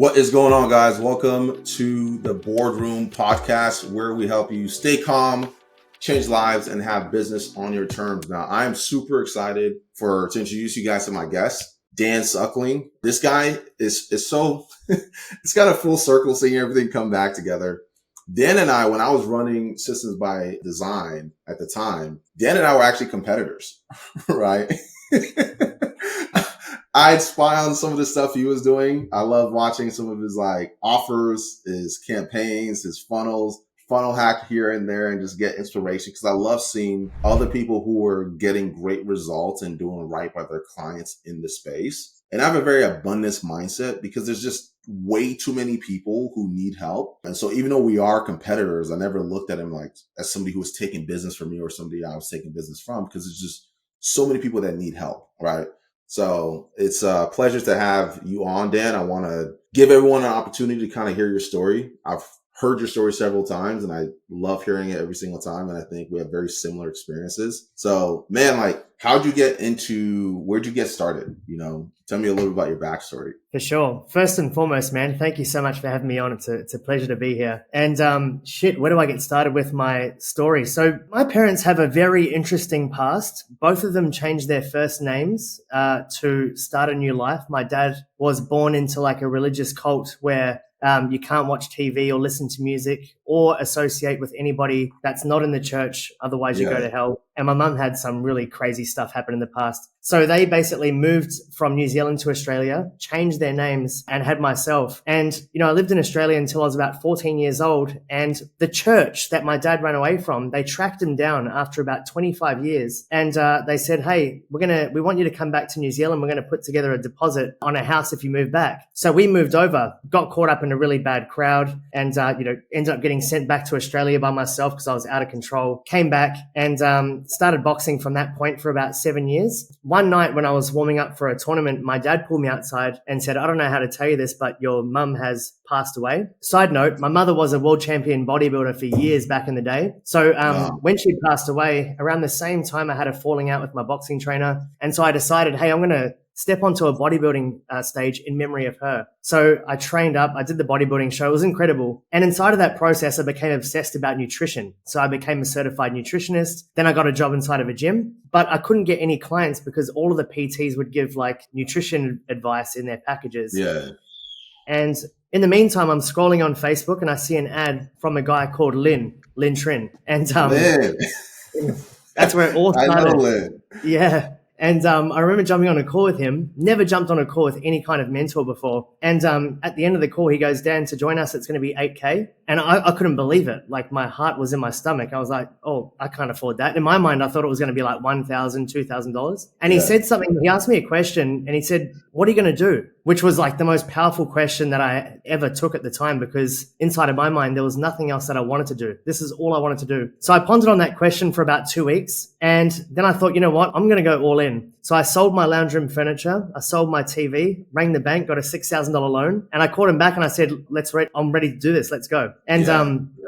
What is going on, guys? Welcome to the BoardRoom podcast, where we help you stay calm, change lives, and have business on your terms. Now, I am super excited to introduce you guys to my guest, Dan Suckling. This guy is so, it's got a full circle, seeing everything come back together. Dan and I, when I was running Systems by Design at the time, Dan and I were actually competitors, right? I'd spy on some of the stuff he was doing. I love watching some of his offers, his campaigns, his funnel hack here and there, and just get inspiration, because I love seeing other people who are getting great results and doing right by their clients in the space. And I have a very abundance mindset, because there's just way too many people who need help. And so even though we are competitors, I never looked at him as somebody who was taking business from me or somebody I was taking business from, because there's just so many people that need help, right? So it's a pleasure to have you on, Dan. I want to give everyone an opportunity to kind of hear your story. I've heard your story several times, and I love hearing it every single time. And I think we have very similar experiences. So, man, where'd you get started? Tell me a little bit about your backstory. For sure. First and foremost, man, thank you so much for having me on. It's a pleasure to be here. And where do I get started with my story? So my parents have a very interesting past. Both of them changed their first names to start a new life. My dad was born into a religious cult where you can't watch TV or listen to music or associate with anybody that's not in the church. Otherwise, you go to hell. And my mum had some really crazy stuff happen in the past. So they basically moved from New Zealand to Australia, changed their names, and had myself. And, I lived in Australia until I was about 14 years old. And the church that my dad ran away from, they tracked him down after about 25 years. And they said, hey, we want you to come back to New Zealand. We're going to put together a deposit on a house if you move back. So we moved over, got caught up in a really bad crowd, and, ended up getting sent back to Australia by myself because I was out of control. Came back and started boxing from that point for about 7 years. One night when I was warming up for a tournament, my dad pulled me outside and said, I don't know how to tell you this, but your mum has passed away. Side note, my mother was a world champion bodybuilder for years back in the day. So when she passed away, around the same time, I had a falling out with my boxing trainer. And so I decided, hey, I'm going to step onto a bodybuilding stage in memory of her. So I trained up, I did the bodybuilding show. It was incredible. And inside of that process, I became obsessed about nutrition. So I became a certified nutritionist. Then I got a job inside of a gym, but I couldn't get any clients because all of the PTs would give nutrition advice in their packages. Yeah. And in the meantime, I'm scrolling on Facebook and I see an ad from a guy called Lynn Trin. And that's where it all started. I know Lynn. Yeah. And I remember jumping on a call with him, never jumped on a call with any kind of mentor before. And at the end of the call, he goes, Dan, to join us, it's going to be $8K. And I couldn't believe it. My heart was in my stomach. I was like, oh, I can't afford that. In my mind, I thought it was going to be $1,000, $2,000. And he said something, he asked me a question and he said, what are you going to do? Which was the most powerful question that I ever took at the time, because inside of my mind, there was nothing else that I wanted to do. This is all I wanted to do. So I pondered on that question for about 2 weeks. And then I thought, you know what? I'm going to go all in. So I sold my lounge room furniture. I sold my TV, rang the bank, got a $6,000 loan. And I called him back and I said, I'm ready to do this. Let's go. And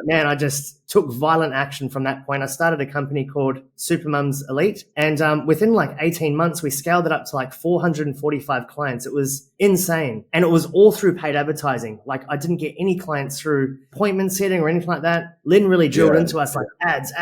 man, I just took violent action from that point. I started a company called Supermums Elite. And within 18 months, we scaled it up to 445 clients. It was insane. And it was all through paid advertising. I didn't get any clients through appointment setting or anything like that. Lynn really drilled into us ads.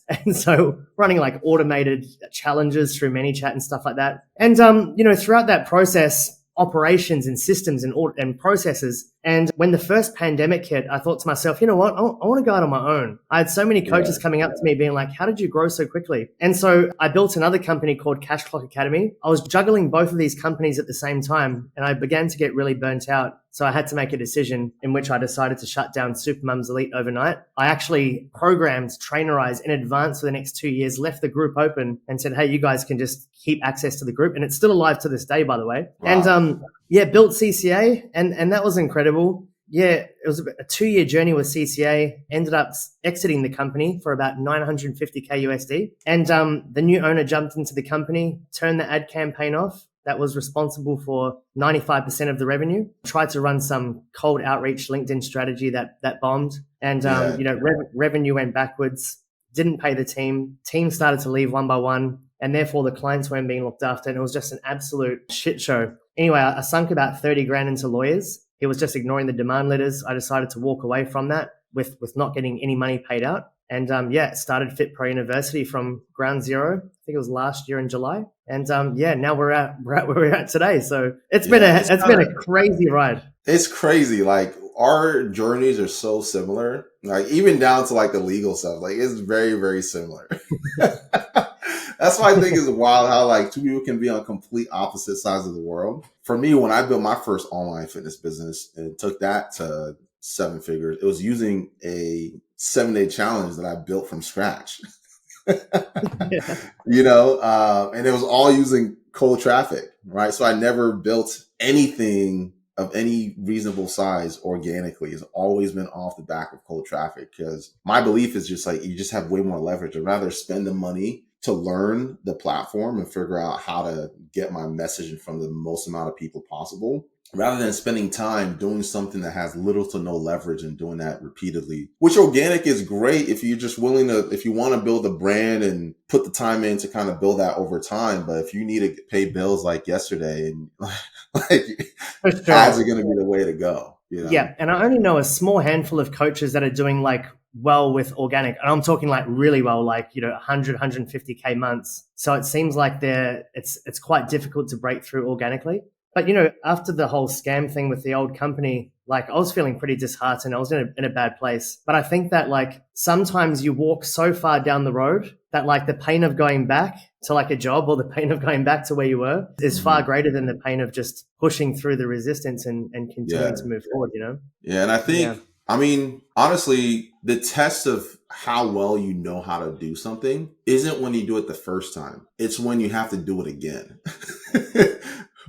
And so running automated challenges through ManyChat and stuff like that. And, throughout that process, operations and systems and processes. And when the first pandemic hit, I thought to myself, you know what? I want to go out on my own. I had so many coaches coming up to me being like, how did you grow so quickly? And so I built another company called Cash Clock Academy. I was juggling both of these companies at the same time, and I began to get really burnt out. So I had to make a decision in which I decided to shut down Supermums Elite overnight. I actually programmed Trainerize in advance for the next 2 years, left the group open and said, hey, you guys can just keep access to the group. And it's still alive to this day, by the way. Wow. And built CCA, and that was incredible. Yeah, it was a 2-year journey with CCA. Ended up exiting the company for about $950K USD. And the new owner jumped into the company, turned the ad campaign off. That was responsible for 95% of the revenue. Tried to run some cold outreach LinkedIn strategy that bombed. And, revenue went backwards. Didn't pay the team. Team started to leave one by one. And therefore, the clients weren't being looked after. And it was just an absolute shit show. Anyway, I sunk about 30 grand into lawyers. he was just ignoring the demand letters. I decided to walk away from that with not getting any money paid out. And started Fit Pro University from ground zero. I think it was last year in July. And now we're at where we're at today. So it's been a crazy ride. It's crazy. Like our journeys are so similar. Like even down to like the legal stuff. Like it's very, very similar. That's why I think it's wild how like two people can be on complete opposite sides of the world. For me, when I built my first online fitness business and took that to 7 figures, it was using a 7-day challenge that I built from scratch. Yeah. And it was all using cold traffic, right? So I never built anything of any reasonable size organically. It's always been off the back of cold traffic because my belief is just like you just have way more leverage. I'd rather spend the money to learn the platform and figure out how to get my message in front of the most amount of people possible, rather than spending time doing something that has little to no leverage and doing that repeatedly. Which organic is great if you're just willing to, if you want to build a brand and put the time in to kind of build that over time. But if you need to pay bills like yesterday, and like Sure. ads are going to be the way to go. Yeah. And I only know a small handful of coaches that are doing like well with organic. And I'm talking like really well, like, 100, 150K months. So it seems like it's quite difficult to break through organically. But, after the whole scam thing with the old company, like I was feeling pretty disheartened. I was in a bad place. But I think that like sometimes you walk so far down the road that like the pain of going back to like a job or the pain of going back to where you were is far greater than the pain of just pushing through the resistance and continuing to move forward, Yeah. And I think, I mean, honestly, the test of how well you know how to do something isn't when you do it the first time. It's when you have to do it again.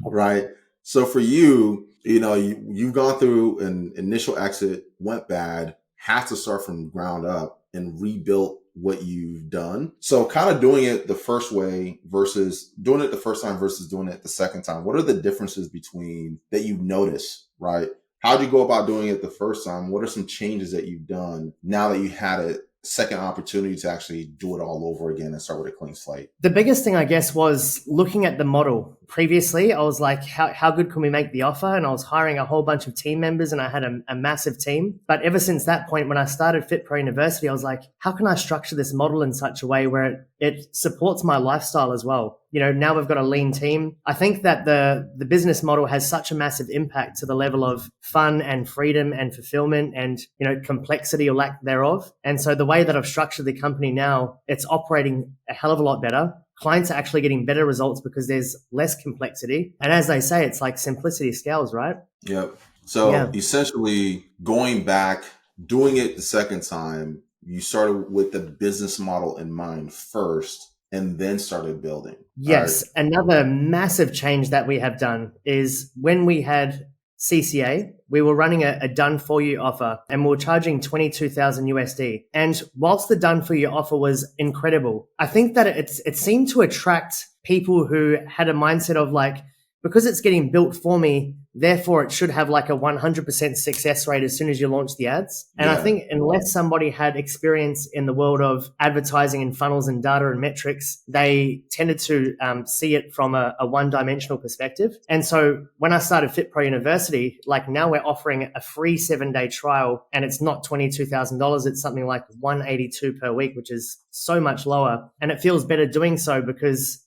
Right. So for you, you've gone through an initial exit, went bad, have to start from ground up and rebuilt what you've done. So kind of doing it the first way versus doing it the first time versus doing it the second time. What are the differences between that you've noticed, right? How'd you go about doing it the first time? What are some changes that you've done now that you had a second opportunity to actually do it all over again and start with a clean slate? The biggest thing, I guess, was looking at the model. Previously, I was like, how good can we make the offer? And I was hiring a whole bunch of team members and I had a massive team. But ever since that point, when I started Fit Pro University, I was like, how can I structure this model in such a way where it supports my lifestyle as well? Now we've got a lean team. I think that the business model has such a massive impact to the level of fun and freedom and fulfillment and, complexity or lack thereof. And so the way that I've structured the company now, it's operating a hell of a lot better. Clients are actually getting better results because there's less complexity. And as they say, it's like simplicity scales, right? Yep. So essentially going back, doing it the second time, you started with the business model in mind first and then started building. Yes. Right. Another massive change that we have done is when we had CCA, we were running a done for you offer and we were charging 22,000 USD. And whilst the done for you offer was incredible, I think that it seemed to attract people who had a mindset of like, because it's getting built for me, therefore it should have like a 100% success rate as soon as you launch the ads. And I think unless somebody had experience in the world of advertising and funnels and data and metrics, they tended to see it from a one-dimensional perspective. And so when I started Fit Pro University, like now we're offering a free 7-day trial and it's not $22,000. It's something like $182 per week, which is so much lower. And it feels better doing so because,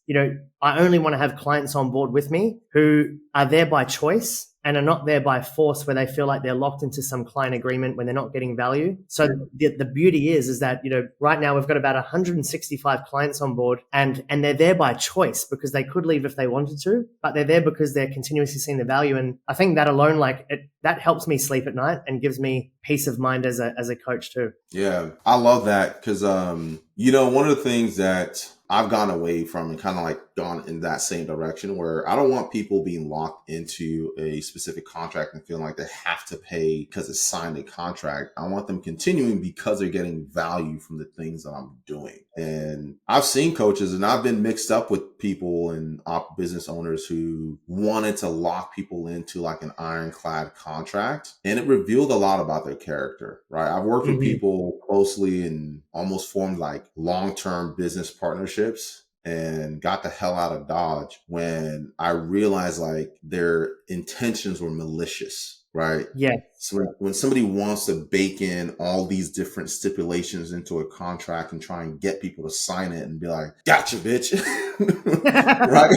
I only want to have clients on board with me who are there by choice and are not there by force where they feel like they're locked into some client agreement when they're not getting value. So the beauty is that, right now we've got about 165 clients on board and they're there by choice because they could leave if they wanted to, but they're there because they're continuously seeing the value. And I think that alone, that helps me sleep at night and gives me peace of mind as a coach too. Yeah, I love that because, one of the things that I've gone away from and kind of like gone in that same direction where I don't want people being locked into a specific contract and feeling like they have to pay because it's signed a contract. I want them continuing because they're getting value from the things that I'm doing. And I've seen coaches and I've been mixed up with people and business owners who wanted to lock people into like an ironclad contract. And it revealed a lot about their character, right? I've worked with people closely and almost formed like long-term business partnerships and got the hell out of Dodge when I realized like their intentions were malicious, right? Yeah. So when somebody wants to bake in all these different stipulations into a contract and try and get people to sign it and be like, gotcha, bitch. Right?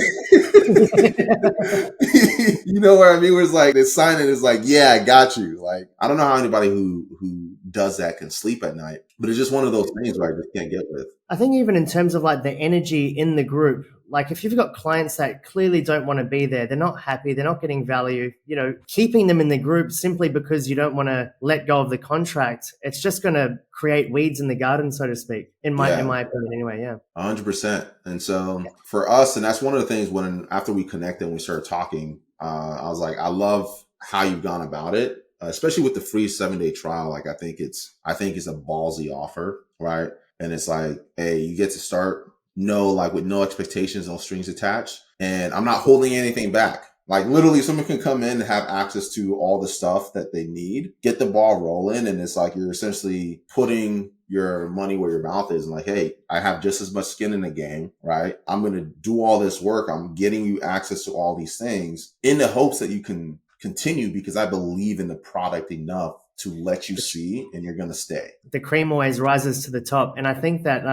You know what I mean? Where it's like they sign it is like, yeah, I got you. Like, I don't know how anybody who does that can sleep at night, but it's just one of those things where I just can't get with. I think even in terms of like the energy in the group, like if you've got clients that clearly don't want to be there, they're not happy, they're not getting value, keeping them in the group simply because you don't want to let go of the contract, it's just going to create weeds in the garden, so to speak, in my opinion anyway. Yeah. 100%. And so for us, and that's one of the things when after we connected and we started talking, I was like, I love how you've gone about it, especially with the free 7-day trial. Like I think it's a ballsy offer, right? And it's like, hey, you get to start like with no expectations, no strings attached. And I'm not holding anything back. Like literally someone can come in and have access to all the stuff that they need, get the ball rolling. And it's like, you're essentially putting your money where your mouth is and like, hey, I have just as much skin in the game, right? I'm going to do all this work. I'm getting you access to all these things in the hopes that you can continue because I believe in the product enough to let you see and you're going to stay. The cream always rises to the top. And I think that,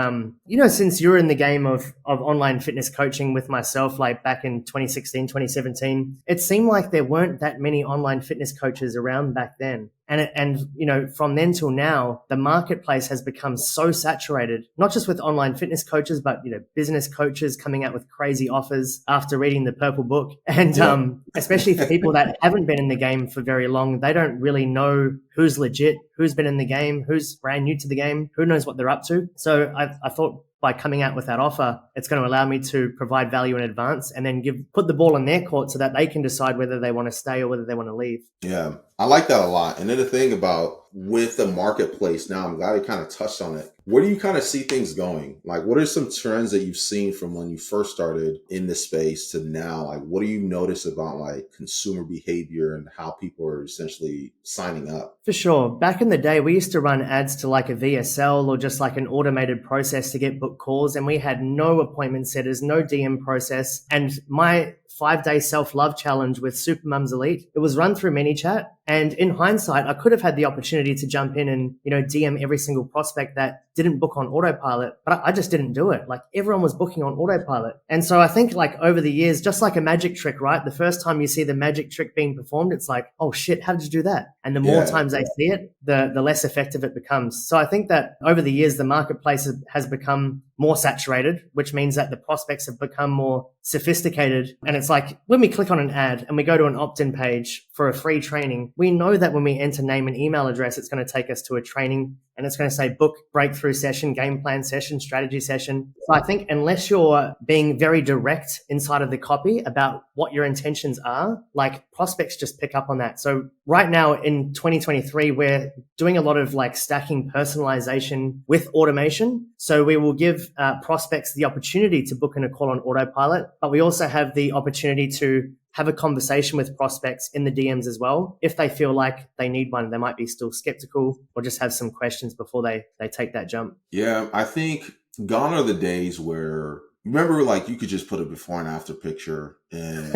since you're in the game of online fitness coaching with myself, like back in 2016, 2017, it seemed like there weren't that many online fitness coaches around back then. And from then till now, the marketplace has become so saturated, not just with online fitness coaches, but, business coaches coming out with crazy offers after reading the Purple Book. And especially for people that haven't been in the game for very long, they don't really know who's legit, who's been in the game, who's brand new to the game, who knows what they're up to. So I thought by coming out with that offer, it's going to allow me to provide value in advance and then put the ball in their court so that they can decide whether they want to stay or whether they want to leave. Yeah, I like that a lot. And then the thing about with the marketplace now, I'm glad you kind of touched on it. Where do you kind of see things going? Like, what are some trends that you've seen from when you first started in this space to now? Like, what do you notice about like consumer behavior and how people are essentially signing up? For sure. Back in the day, we used to run ads to like a VSL or just like an automated process to get book calls. And we had no appointment setters, no DM process. And my 5-day self-love challenge with Supermums Elite, it was run through ManyChat. And in hindsight, I could have had the opportunity to jump in and, DM every single prospect that didn't book on autopilot, but I just didn't do it. Like everyone was booking on autopilot. And so I think like over the years, just like a magic trick, right? The first time you see the magic trick being performed, it's like, oh shit, how did you do that? And the more times they see it, the less effective it becomes. So I think that over the years, the marketplace has become more saturated, which means that the prospects have become more sophisticated. And it's like when we click on an ad and we go to an opt-in page for a free training, we know that when we enter name and email address, it's going to take us to a training and it's going to say book breakthrough session, game plan session, strategy session. So I think unless you're being very direct inside of the copy about what your intentions are, like prospects just pick up on that. So right now in 2023, we're doing a lot of like stacking personalization with automation. So we will give prospects the opportunity to book in a call on autopilot, but we also have the opportunity to have a conversation with prospects in the DMs as well. If they feel like they need one, they might be still skeptical or just have some questions before they take that jump. Yeah, I think gone are the days where, remember, like you could just put a before and after picture and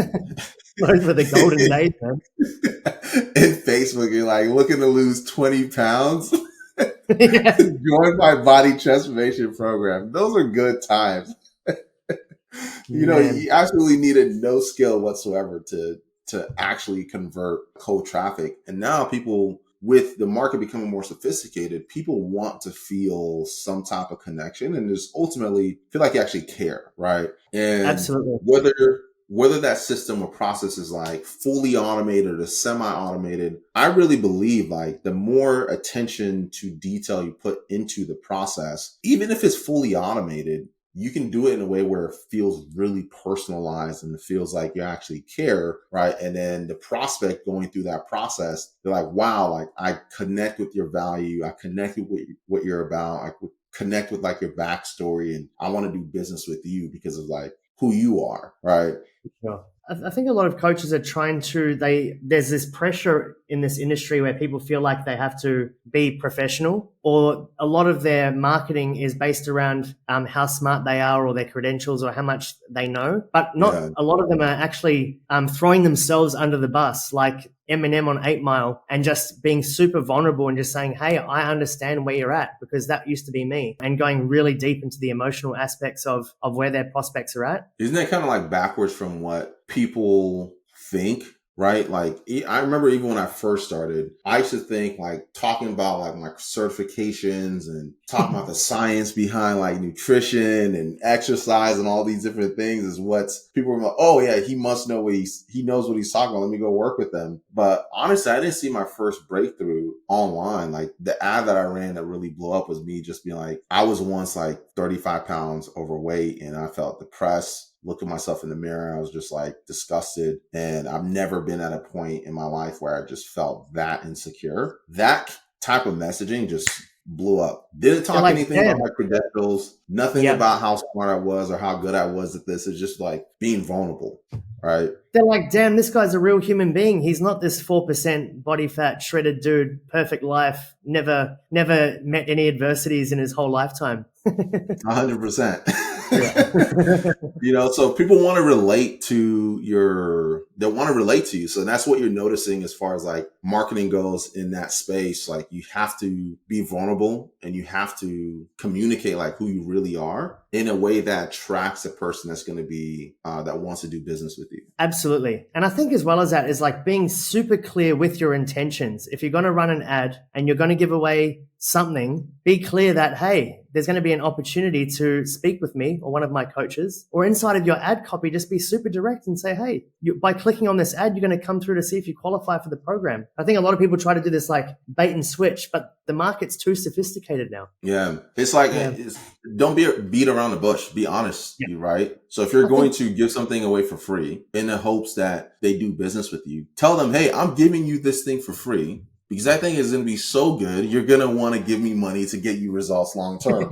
those were the golden days, man. In Facebook, you're like looking to lose 20 pounds. Join my body transformation program. Those are good times. You absolutely needed no skill whatsoever to actually convert cold traffic. And now people, with the market becoming more sophisticated, people want to feel some type of connection and just ultimately feel like you actually care, right? And absolutely, whether that system or process is like fully automated or semi-automated, I really believe like the more attention to detail you put into the process, even if it's fully automated, you can do it in a way where it feels really personalized and it feels like you actually care, right? And then the prospect going through that process, they're like, wow, like I connect with your value. I connect with what you're about. I connect with like your backstory and I want to do business with you because of like who you are, right? Sure. I think a lot of coaches are trying to, there's this pressure in this industry where people feel like they have to be professional, or a lot of their marketing is based around how smart they are or their credentials or how much they know, but not a lot of them are actually throwing themselves under the bus. Like Eminem on 8 Mile and just being super vulnerable and just saying, hey, I understand where you're at because that used to be me, and going really deep into the emotional aspects of where their prospects are at. Isn't that kind of like backwards from what people think? Right? Like, I remember even when I first started, I used to think like talking about like my certifications and talking about the science behind like nutrition and exercise and all these different things is what people were like, oh yeah, he must know he knows what he's talking about. Let me go work with them. But honestly, I didn't see my first breakthrough online. Like the ad that I ran that really blew up was me just being like, I was once like 35 pounds overweight and I felt depressed. Look at myself in the mirror. I was just like disgusted. And I've never been at a point in my life where I just felt that insecure. That type of messaging just blew up. Didn't talk like, anything about my credentials, nothing Yeah. about how smart I was or how good I was at this. It's just like being vulnerable, right? They're like, damn, this guy's a real human being. He's not this 4% body fat, shredded dude, perfect life, never met any adversities in his whole lifetime. 100%. Yeah. You know, so people want to relate to you. So that's what you're noticing as far as like marketing goes in that space. Like you have to be vulnerable and you have to communicate like who you really are in a way that attracts a person that's going to be, that wants to do business with you. Absolutely. And I think as well as that is like being super clear with your intentions. If you're going to run an ad and you're going to give away something, be clear that, hey, there's going to be an opportunity to speak with me or one of my coaches, or inside of your ad copy, just be super direct and say, hey, by clicking on this ad, you're going to come through to see if you qualify for the program. I think a lot of people try to do this like bait and switch, but the market's too sophisticated now. Yeah. It's like, don't beat around the bush, be honest, right? So if you're going to give something away for free in the hopes that they do business with you, tell them, hey, I'm giving you this thing for free because I think it's going to be so good. You're going to want to give me money to get you results long term.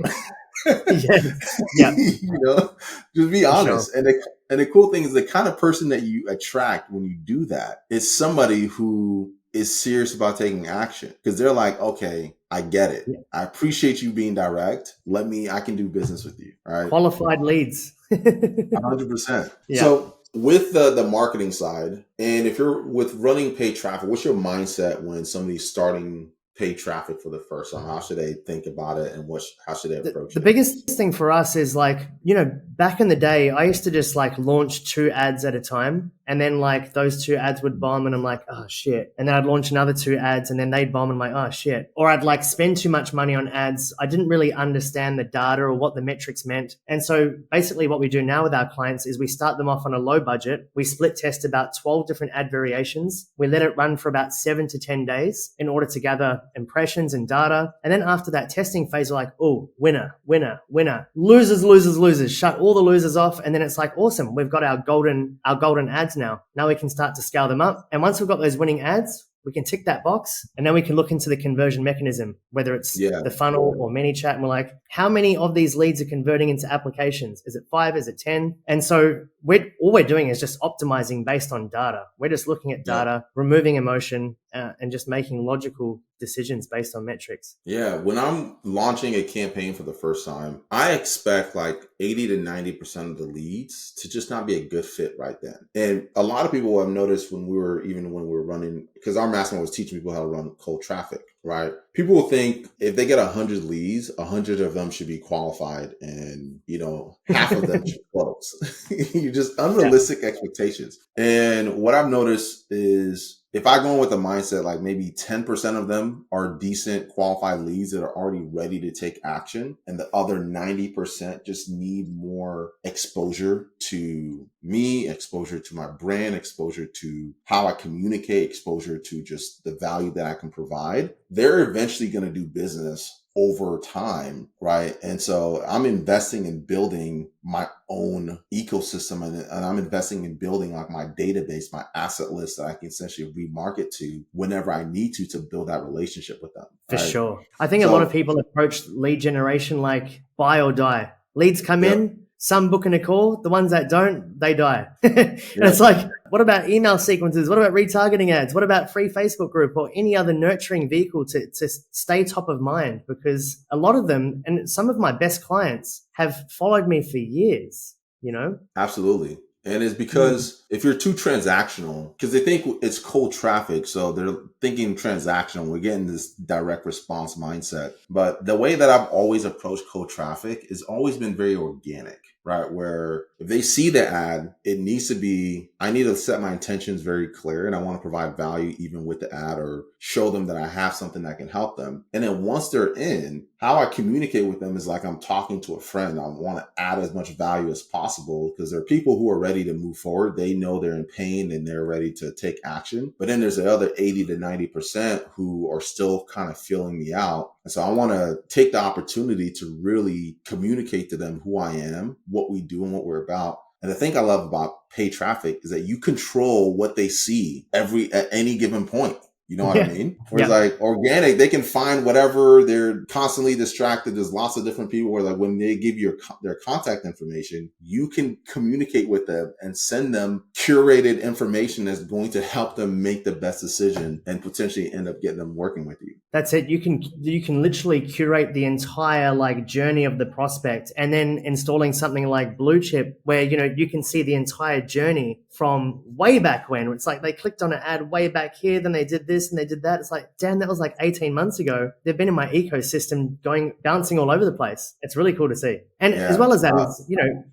Yeah. You know, just be honest. Sure. And the cool thing is the kind of person that you attract when you do that is somebody who is serious about taking action because they're like, okay, I get it. Yeah. I appreciate you being direct. I can do business with you. All right. Qualified leads. 100%. Yeah. So with the marketing side, and if you're with running paid traffic, what's your mindset when somebody's starting paid traffic for the first time? How should they think about it and how should they approach it? The biggest thing for us is like, you know, back in the day, I used to just like launch 2 ads at a time. And then like those 2 ads would bomb and I'm like, oh shit. And then I'd launch another 2 ads and then they'd bomb and I'm like, oh shit. Or I'd like spend too much money on ads. I didn't really understand the data or what the metrics meant. And so basically what we do now with our clients is we start them off on a low budget. We split test about 12 different ad variations. We let it run for about 7 to 10 days in order to gather impressions and data. And then after that testing phase, we're like, oh, winner, winner, winner, losers, losers, losers, shut all the losers off. And then it's like, awesome. We've got our golden ads now we can start to scale them up. And once we've got those winning ads, we can tick that box and then we can look into the conversion mechanism, whether it's the funnel or ManyChat. And we're like, how many of these leads are converting into applications? Is it 5? Is it 10? And so all we're doing is just optimizing based on data. We're just looking at data, removing emotion, and just making logical decisions based on metrics. Yeah. When I'm launching a campaign for the first time, I expect like 80 to 90% of the leads to just not be a good fit right then. And a lot of people have noticed when we were running, because our mastermind was teaching people how to run cold traffic, right? People will think if they get 100 leads, 100 of them should be qualified and, you know, half of them should close. You just unrealistic expectations. And what I've noticed is if I go in with a mindset, like maybe 10% of them are decent qualified leads that are already ready to take action. And the other 90% just need more exposure to me, exposure to my brand, exposure to how I communicate, exposure to just the value that I can provide. They're eventually going to do business over time, right? And so I'm investing in building my own ecosystem and I'm investing in building like my database, my asset list that I can essentially remarket to whenever I need to build that relationship with them. For sure. I think a lot of people approach lead generation like buy or die. Leads come in, some book in a call, the ones that don't, they die. And it's like, what about email sequences? What about retargeting ads? What about free Facebook group or any other nurturing vehicle to stay top of mind? Because a lot of them, and some of my best clients have followed me for years, you know? Absolutely. And it's because if you're too transactional, because they think it's cold traffic, so they're thinking transactional. We're getting this direct response mindset. But the way that I've always approached cold traffic has always been very organic, right? Where if they see the ad, it needs to be, I need to set my intentions very clear, and I want to provide value even with the ad, or show them that I have something that can help them. And then once they're in, how I communicate with them is like I'm talking to a friend. I want to add as much value as possible, because there are people who are ready to move forward. They know they're in pain and they're ready to take action. But then there's the other 80 to 90% who are still kind of feeling me out. And so I want to take the opportunity to really communicate to them who I am, what we do, and what we're about. And the thing I love about paid traffic is that you control what they see at any given point. You know what I mean? Whereas like organic, they can find whatever. They're constantly distracted. There's lots of different people where like when they give you their contact information, you can communicate with them and send them curated information that's going to help them make the best decision and potentially end up getting them working with you. That's it. You can literally curate the entire like journey of the prospect, and then installing something like Blue Chip where, you can see the entire journey from way back when. It's like they clicked on an ad way back here, then they did this and they did that. It's like, damn, that was like 18 months ago. They've been in my ecosystem bouncing all over the place. It's really cool to see. And as well as that, it's,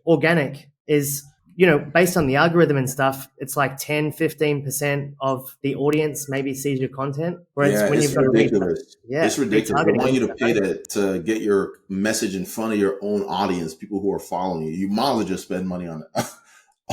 organic is, based on the algorithm and stuff, it's like 10, 15% of the audience maybe sees your content. Whereas when you've got ridiculous. It's ridiculous. They want you to pay to get your message in front of your own audience, people who are following you. You might as well just spend money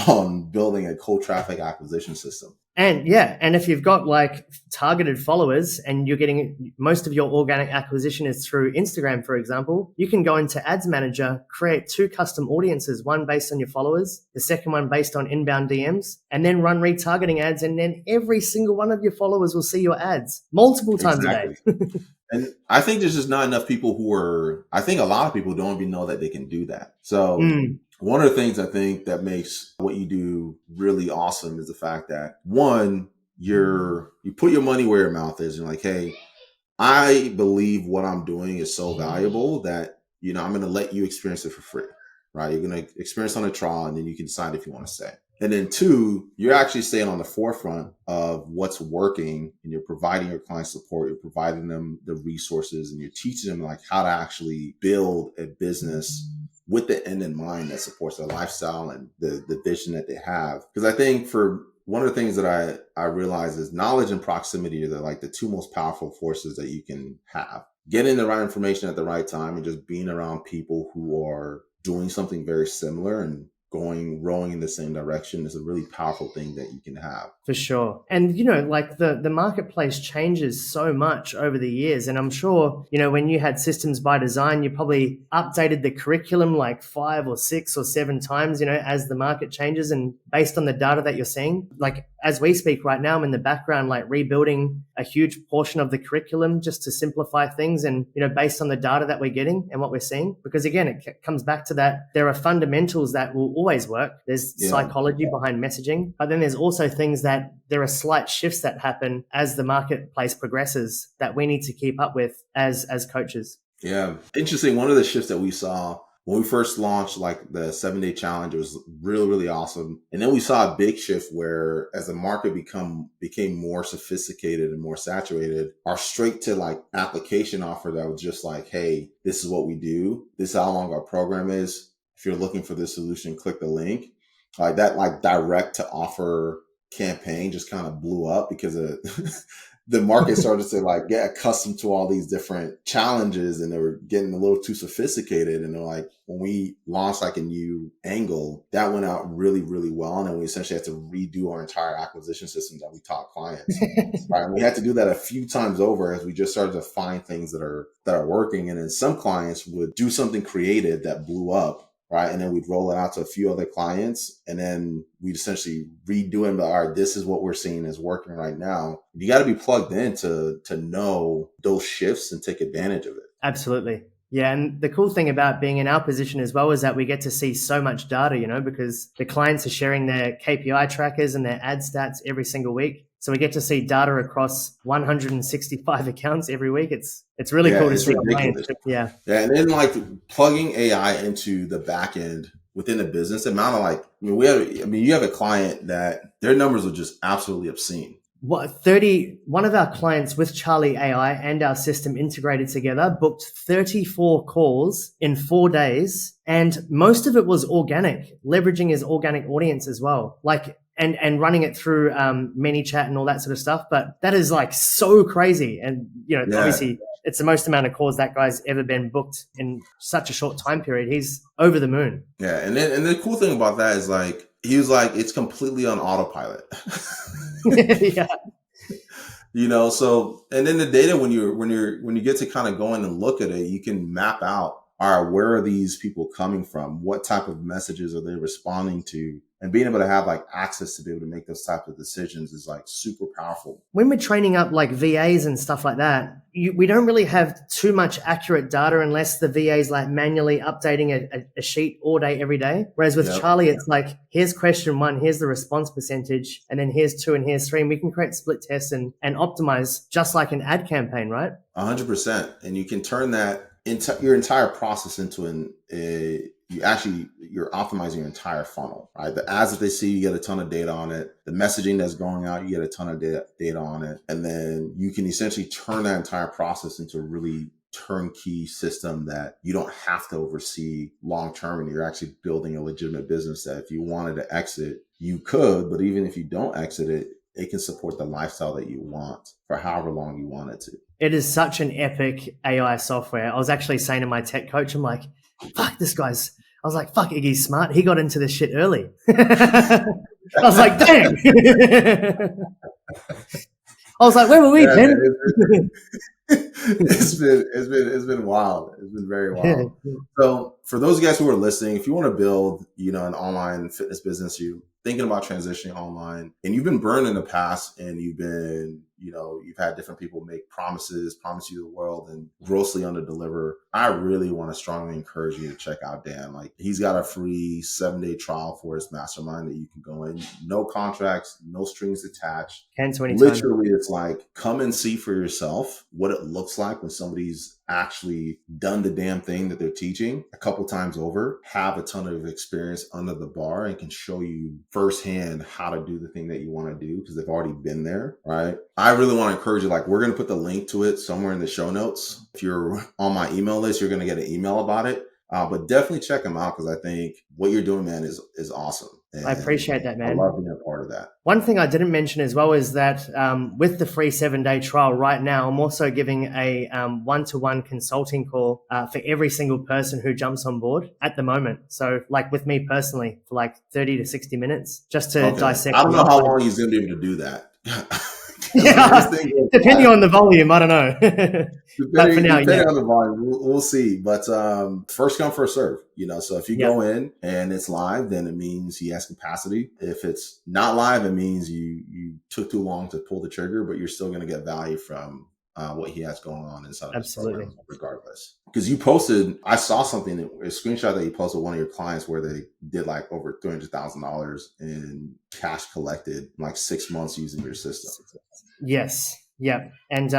on building a cold traffic acquisition system. And if you've got like targeted followers and you're getting most of your organic acquisition is through Instagram, for example, you can go into Ads Manager, create 2 custom audiences, one based on your followers, the second one based on inbound DMs, and then run retargeting ads. And then every single one of your followers will see your ads multiple times a day. And I think there's just not enough people I think a lot of people don't even know that they can do that. So one of the things I think that makes what you do really awesome is the fact that, one, you put your money where your mouth is. You're like, hey, I believe what I'm doing is so valuable that, I'm going to let you experience it for free, right? You're going to experience on a trial, and then you can decide if you want to stay. And then 2, you're actually staying on the forefront of what's working, and you're providing your clients support. You're providing them the resources, and you're teaching them like how to actually build a business with the end in mind that supports their lifestyle and the vision that they have. Because I think for one of the things that I realize is knowledge and proximity are like the 2 most powerful forces that you can have. Getting the right information at the right time and just being around people who are doing something very similar and rowing in the same direction is a really powerful thing that you can have. For sure. And, like the marketplace changes so much over the years. And I'm sure, when you had systems by design, you probably updated the curriculum like 5 or 6 or 7 times, as the market changes and based on the data that you're seeing. Like as we speak right now, I'm in the background, like rebuilding a huge portion of the curriculum just to simplify things and, based on the data that we're getting and what we're seeing. Because again, it comes back to that. There are fundamentals that will always work. There's psychology behind messaging, but then there's also things that there are slight shifts that happen as the marketplace progresses that we need to keep up with as coaches. Yeah. Interesting. One of the shifts that we saw when we first launched like the 7-day challenge, it was really, really awesome. And then we saw a big shift where as the market became more sophisticated and more saturated, our straight to like application offer that was just like, hey, this is what we do. This is how long our program is. If you're looking for this solution, click the link. Like that, like direct to offer campaign just kind of blew up because the market started to like get accustomed to all these different challenges, and they were getting a little too sophisticated. And they're like, when we launched like a new angle, that went out really, really well. And then we essentially had to redo our entire acquisition system that we taught clients. Right? And we had to do that a few times over as we just started to find things that are working. And then some clients would do something creative that blew up. Right. And then we'd roll it out to a few other clients, and then we'd essentially redo it. But all right, this is what we're seeing is working right now. You got to be plugged in to know those shifts and take advantage of it. Absolutely. Yeah. And the cool thing about being in our position as well is that we get to see so much data, because the clients are sharing their KPI trackers and their ad stats every single week. So we get to see data across 165 accounts every week. It's really cool to see. Yeah. And then like plugging AI into the back end within the business, the amount of like, you have a client that their numbers are just absolutely obscene. One of our clients with Charlie AI and our system integrated together booked 34 calls in 4 days. And most of it was organic, leveraging his organic audience as well. Like, and running it through ManyChat and all that sort of stuff. But that is like so crazy. And, obviously it's the most amount of calls that guy's ever been booked in such a short time period. He's over the moon. Yeah. And the cool thing about that is like, he was like, it's completely on autopilot. Yeah. So, and then the data, when you get to kind of go in and look at it, you can map out, all right, where are these people coming from? What type of messages are they responding to? And being able to have like access to be able to make those types of decisions is like super powerful. When we're training up like VAs and stuff like that, we don't really have too much accurate data unless the VA is like manually updating a sheet all day, every day. Whereas with Charlie, it's like, here's question 1, here's the response percentage, and then here's 2 and here's 3. And we can create split tests and optimize just like an ad campaign, right? 100%. And you can turn that into your entire process into you're optimizing your entire funnel, right? The ads that they see, you get a ton of data on it. The messaging that's going out, you get a ton of data on it. And then you can essentially turn that entire process into a really turnkey system that you don't have to oversee long-term. And you're actually building a legitimate business that if you wanted to exit, you could, but even if you don't exit it, it can support the lifestyle that you want for however long you want it to. It is such an epic AI software. I was actually saying to my tech coach, I'm like, fuck, Iggy's smart. He got into this shit early. I was like, dang. I was like, where were we, Ben? It's been wild. It's been very wild. Yeah. So for those of you guys who are listening, if you want to build, an online fitness business, you're thinking about transitioning online and you've been burned in the past and you've been, you've had different people promise you the world and grossly underdeliver. I really want to strongly encourage you to check out Dan. Like, he's got a free 7-day trial for his mastermind that you can go in. No contracts, no strings attached. Literally, it's like, come and see for yourself what it looks like when somebody's actually done the damn thing that they're teaching a couple times over, have a ton of experience under the bar, and can show you firsthand how to do the thing that you want to do because they've already been there, right? I really want to encourage you. Like, we're going to put the link to it somewhere in the show notes. If you're on my email list, you're going to get an email about it. But definitely check them out because I think what you're doing, man, is awesome. And I appreciate that, man. I love being a part of that. One thing I didn't mention as well is that with the free 7-day trial right now, I'm also giving a one-to-one consulting call for every single person who jumps on board at the moment. So like with me personally for like 30 to 60 minutes just to dissect. I don't know how long he's going to be able to do that. Yeah, depending on the volume, I don't know. But for now, depending on the volume, we'll see. But first come, first serve. So if you go in and it's live, then it means he has capacity. If it's not live, it means you took too long to pull the trigger, but you're still going to get value from what he has going on inside of his program, regardless. Because you posted, I saw something, a screenshot that you posted with one of your clients where they did like over $300,000 in cash collected in like 6 months using your system. Yes. Yeah. And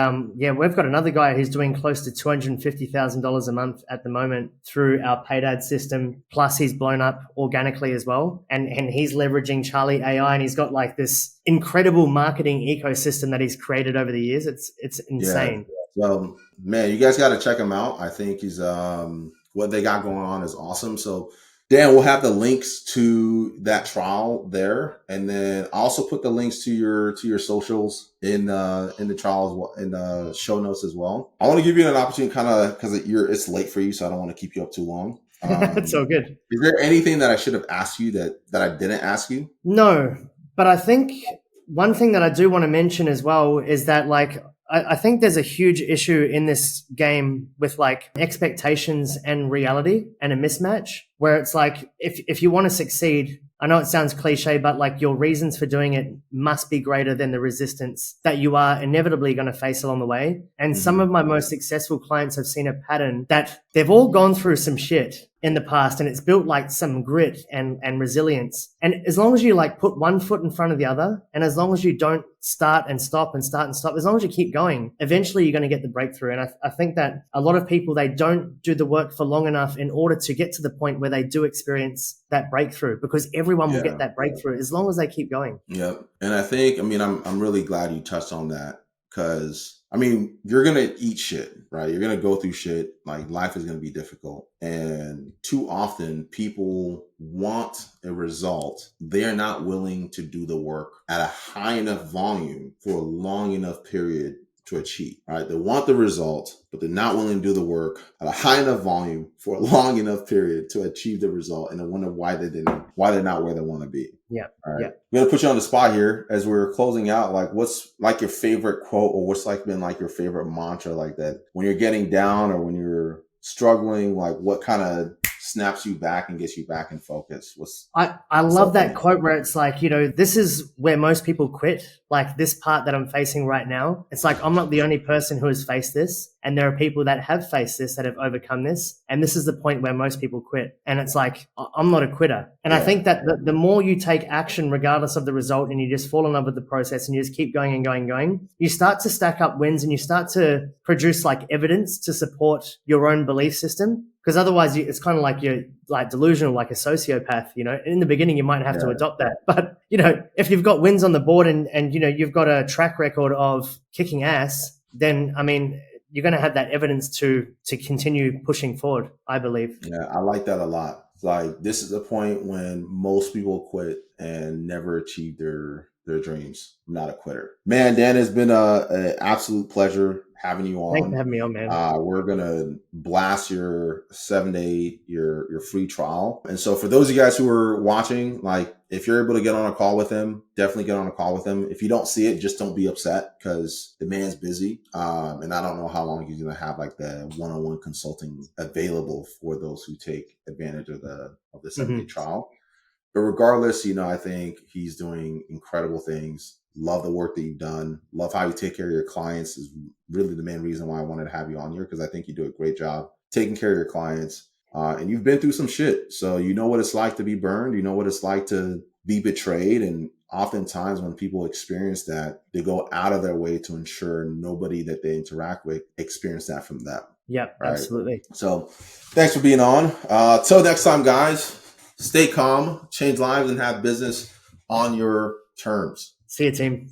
we've got another guy who's doing close to $250,000 a month at the moment through our paid ad system. Plus he's blown up organically as well. And he's leveraging Charlie AI, and he's got like this incredible marketing ecosystem that he's created over the years. It's insane. Yeah. Well, man, you guys got to check him out. I think he's what they got going on is awesome. So Dan, we'll have the links to that trial there, and then I'll also put the links to your socials in the trial in the show notes as well. I want to give you an opportunity, kind of because it's late for you, so I don't want to keep you up too long. It's so good. Is there anything that I should have asked you that I didn't ask you? No, but I think one thing that I do want to mention as well is that like I think there's a huge issue in this game with like expectations and reality and a mismatch where it's like if you want to succeed, I know it sounds cliche, but like your reasons for doing it must be greater than the resistance that you are inevitably going to face along the way. And some of my most successful clients have seen a pattern that they've all gone through some shit in the past, and it's built like some grit and resilience. And as long as you like put one foot in front of the other, and as long as you don't start and stop, as long as you keep going, eventually you're going to get the breakthrough. And I think that a lot of people, they don't do the work for long enough in order to get to the point where they do experience that breakthrough, because everyone will get that breakthrough as long as they keep going. Yep. And I think, I'm really glad you touched on that, because you're going to eat shit, right? You're going to go through shit. Like, life is going to be difficult. And too often people want a result. They're not willing to do the work at a high enough volume for a long enough period to achieve, right? They want the result, but they're not willing to do the work at a high enough volume for a long enough period to achieve the result. And I wonder why they're not where they want to be. Yeah. All right. Yeah. I'm going to put you on the spot here as we're closing out. Like, what's like your favorite quote, or what's like been like your favorite mantra, like that when you're getting down or when you're struggling, like what kind of snaps you back and gets you back in focus? I love that quote where it's like, this is where most people quit. Like, this part that I'm facing right now, it's like, I'm not the only person who has faced this. And there are people that have faced this, that have overcome this. And this is the point where most people quit. And it's like, I'm not a quitter. And I think that the more you take action, regardless of the result, and you just fall in love with the process and you just keep going and going and going, you start to stack up wins and you start to produce like evidence to support your own belief system. Because otherwise it's kind of like you're like delusional, like a sociopath, in the beginning you might have to adopt that. But, if you've got wins on the board and you've got a track record of kicking ass, then, you're going to have that evidence to continue pushing forward, I believe. Yeah, I like that a lot. Like, this is the point when most people quit and never achieve their dreams. I'm not a quitter. Man, Dan, it's been an absolute pleasure having you on. Thanks for having me on, man. We're going to blast your 7-day, your free trial. And so for those of you guys who are watching, like, if you're able to get on a call with him, definitely get on a call with him. If you don't see it, just don't be upset, because the man's busy. And I don't know how long he's going to have like the one-on-one consulting available for those who take advantage of the 7-day trial. But regardless, I think he's doing incredible things. Love the work that you've done. Love how you take care of your clients is really the main reason why I wanted to have you on here, because I think you do a great job taking care of your clients. And you've been through some shit. So you know what it's like to be burned. You know what it's like to be betrayed. And oftentimes when people experience that, they go out of their way to ensure nobody that they interact with experience that from them. Yep, right? Absolutely. So thanks for being on. Till next time, guys, stay calm, change lives, and have business on your terms. See you, team.